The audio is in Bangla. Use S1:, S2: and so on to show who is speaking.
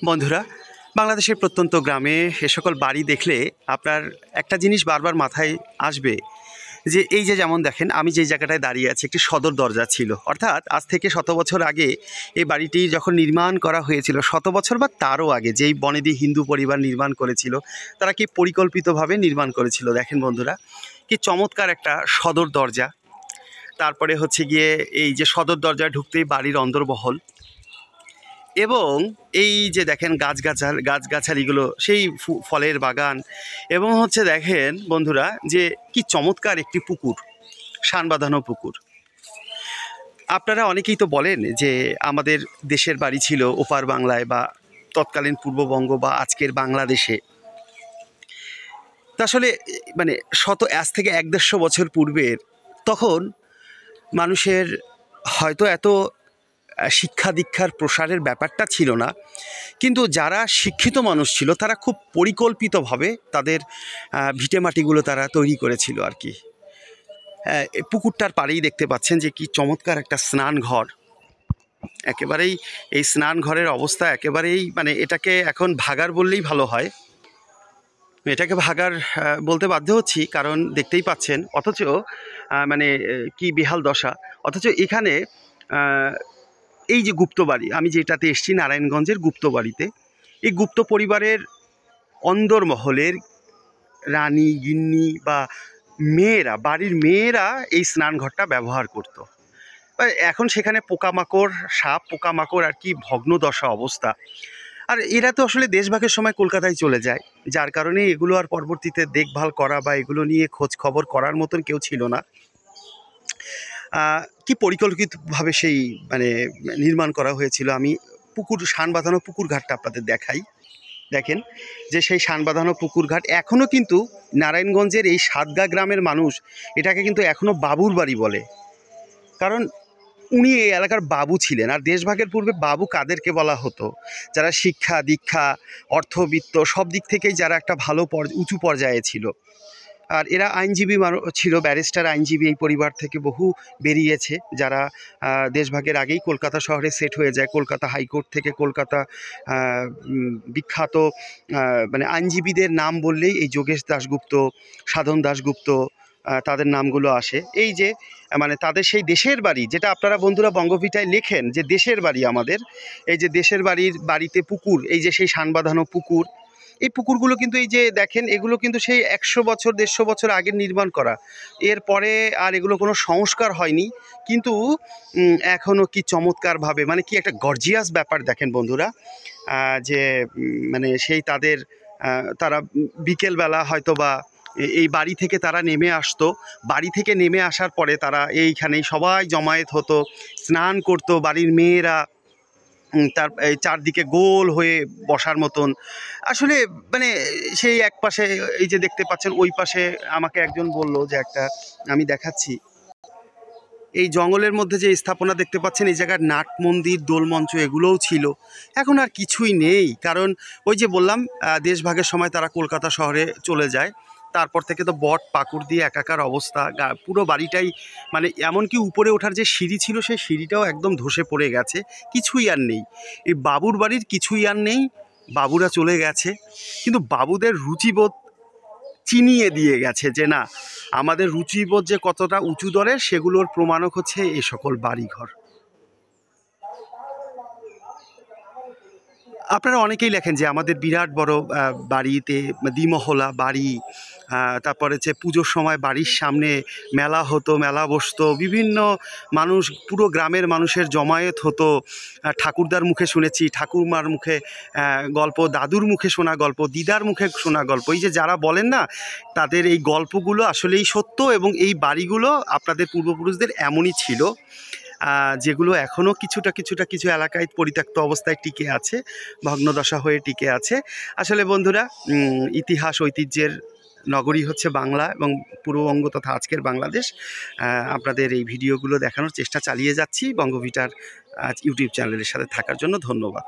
S1: বন্ধুরা, বাংলাদেশের প্রত্যন্ত গ্রামে এ সকল বাড়ি দেখলে আপনার একটা জিনিস বারবার মাথায় আসবে যে এই যে যেমন দেখেন আমি যে জায়গাটায় দাঁড়িয়ে আছি একটি সদর দরজা ছিল, অর্থাৎ আজ থেকে 100 বছর আগে এই বাড়িটি যখন নির্মাণ করা হয়েছিল, 100 বছর বা তারও আগে যেই বনেদি হিন্দু পরিবার নির্মাণ করেছিল তারা কি পরিকল্পিতভাবে নির্মাণ করেছিল। দেখেন বন্ধুরা, কি চমৎকার একটা সদর দরজা। তারপরে হচ্ছে গিয়ে এই যে সদর দরজায় ঢুকতেই বাড়ির অন্দরমহল, এবং এই যে দেখেন গাছগাছালিগুলো সেই ফলের বাগান, এবং হচ্ছে দেখেন বন্ধুরা যে কি চমৎকার একটি পুকুর, শান বাঁধানো পুকুর। আপনারা অনেকেই তো বলেন যে আমাদের দেশের বাড়ি ছিল ওপার বাংলায় বা তৎকালীন পূর্ববঙ্গ বা আজকের বাংলাদেশে। তা আসলে মানে আজ থেকে 150 বছর পূর্বের তখন মানুষের হয়তো এত শিক্ষা দীক্ষার প্রসারের ব্যাপারটা ছিল না, কিন্তু যারা শিক্ষিত মানুষ ছিল তারা খুব পরিকল্পিতভাবে তাদের ভিটেমাটিগুলো তারা তৈরি করেছিল আর কি। পুকুরটার পাড়েই দেখতে পাচ্ছেন যে কি চমৎকার একটা স্নান ঘর। একেবারেই এই স্নান ঘরের অবস্থা একেবারেই মানে এটাকে এখন ভাগার বললেই ভালো হয়। এটাকে ভাগার বলতে বাধ্য হচ্ছি, কারণ দেখতেই পাচ্ছেন, অথচ মানে কি বেহাল দশা। অথচ এখানে এই যে গুপ্তবাড়ি, আমি যেটাতে এসেছি নারায়ণগঞ্জের গুপ্তবাড়িতে, এই গুপ্ত পরিবারের অন্দরমহলের রানী গিন্নি বা মেয়েরা, বাড়ির মেয়েরা এই স্নানঘরটা ব্যবহার করত। এখন সেখানে পোকামাকড়, সাপ পোকামাকড় আর কি ভগ্নদশা অবস্থা। আর এরা তো আসলে দেশভাগের সময় কলকাতায় চলে যায়, যার কারণে এগুলো আর পরবর্তীতে দেখভাল করা বা এগুলো নিয়ে খোঁজ খবর করার মতন কেউ ছিল না। কি পরিকল্পিতভাবে সেই মানে নির্মাণ করা হয়েছিল। আমি শান বাঁধানো পুকুর ঘাটটা আপনাদের দেখাই। দেখেন যে সেই শান বাঁধানো পুকুর ঘাট এখনও কিন্তু নারায়ণগঞ্জের এই সাতগা গ্রামের মানুষ এটাকে কিন্তু এখনও বাবুর বাড়ি বলে, কারণ উনি এই এলাকার বাবু ছিলেন। আর দেশভাগের পূর্বে বাবু কাদেরকে বলা হতো? যারা শিক্ষা দীক্ষা অর্থবিত্ত সব দিক থেকেই যারা একটা ভালো উঁচু পর্যায়ে ছিল। আর এরা আইনজীবী ছিল, ব্যারিস্টার আইনজীবী এই পরিবার থেকে বহু বেরিয়েছে, যারা দেশভাগের আগেই কলকাতা শহরে সেট হয়ে যায়। কলকাতা হাইকোর্ট থেকে কলকাতা বিখ্যাত মানে আইনজীবীদের নাম বললেই এই যোগেশ দাশগুপ্ত, সাধন দাশগুপ্ত, তাদের নামগুলো আসে। এই যে মানে তাদের সেই দেশের বাড়ি, যেটা আপনারা বন্ধুরা বঙ্গভিটায় লেখেন যে দেশের বাড়ি আমাদের, এই যে দেশের বাড়িতে পুকুর, এই যে সেই শান বাঁধানো পুকুর, এই পুকুরগুলো কিন্তু এই যে দেখেন এগুলো কিন্তু সেই 100 বছর 150 বছর আগের নির্মাণ করা। এরপরে আর এগুলো কোনো সংস্কার হয়নি, কিন্তু এখনও কি চমৎকারভাবে মানে কি একটা গর্জিয়াস ব্যাপার। দেখেন বন্ধুরা যে মানে সেই তারা বিকেলবেলা হয়তো বা এই বাড়ি থেকে তারা নেমে আসতো। বাড়ি থেকে নেমে আসার পরে তারা এইখানেই সবাই জমায়েত হতো, স্নান করতো বাড়ির মেয়েরা, তার এই চারদিকে গোল হয়ে বসার মতন। আসলে মানে সেই এক পাশে এই যে দেখতে পাচ্ছেন, ওই পাশে আমাকে একজন বলল যে একটা, আমি দেখাচ্ছি, এই জঙ্গলের মধ্যে যে স্থাপনা দেখতে পাচ্ছেন এই জায়গার নাট মন্দির, দোলমঞ্চ এগুলোও ছিল। এখন আর কিছুই নেই, কারণ ওই যে বললাম দেশভাগের সময় তারা কলকাতা শহরে চলে যায়। তারপর থেকে তো বট পাকুড় দিয়ে একাকার অবস্থা, পুরো বাড়িটাই মানে এমনকি উপরে ওঠার যে সিঁড়ি ছিল সেই সিঁড়িটাও একদম ধসে পড়ে গেছে, কিছুই আর নেই। এই বাবুর বাড়ির কিছুই আর নেই, বাবুরা চলে গেছে, কিন্তু বাবুদের রুচিবোধ চিনিয়ে দিয়ে গেছে যে না, আমাদের রুচিবোধ যে কতটা উঁচু দরের সেগুলোর প্রমাণক হচ্ছে এ সকল বাড়িঘর। আপনারা অনেকেই লেখেন যে আমাদের বিরাট বড় বাড়িতে দ্বিমহলা বাড়ি, তারপরে হচ্ছে পুজোর সময় বাড়ির সামনে মেলা হতো, মেলা বসতো, বিভিন্ন মানুষ, পুরো গ্রামের মানুষের জমায়েত হতো। ঠাকুরদার মুখে শুনেছি, ঠাকুরমার মুখে গল্প, দাদুর মুখে শোনা গল্প, দিদার মুখে শোনা গল্প, এই যে যারা বলেন না, তাদের এই গল্পগুলো আসলেই সত্য। এবং এই বাড়িগুলো আপনাদের পূর্বপুরুষদের এমনই ছিল, যেগুলো এখনও কিছু এলাকায় পরিত্যক্ত অবস্থায় টিকে আছে, ভগ্নদশা হয়ে টিকে আছে। আসলে বন্ধুরা, ইতিহাস ঐতিহ্যের নগরী হচ্ছে বাংলা এবং পূর্ববঙ্গ তথা আজকের বাংলাদেশ। আপনাদের এই ভিডিওগুলো দেখানোর চেষ্টা চালিয়ে যাচ্ছি বঙ্গভিটার ইউটিউব চ্যানেলের সাথে থাকার জন্য ধন্যবাদ।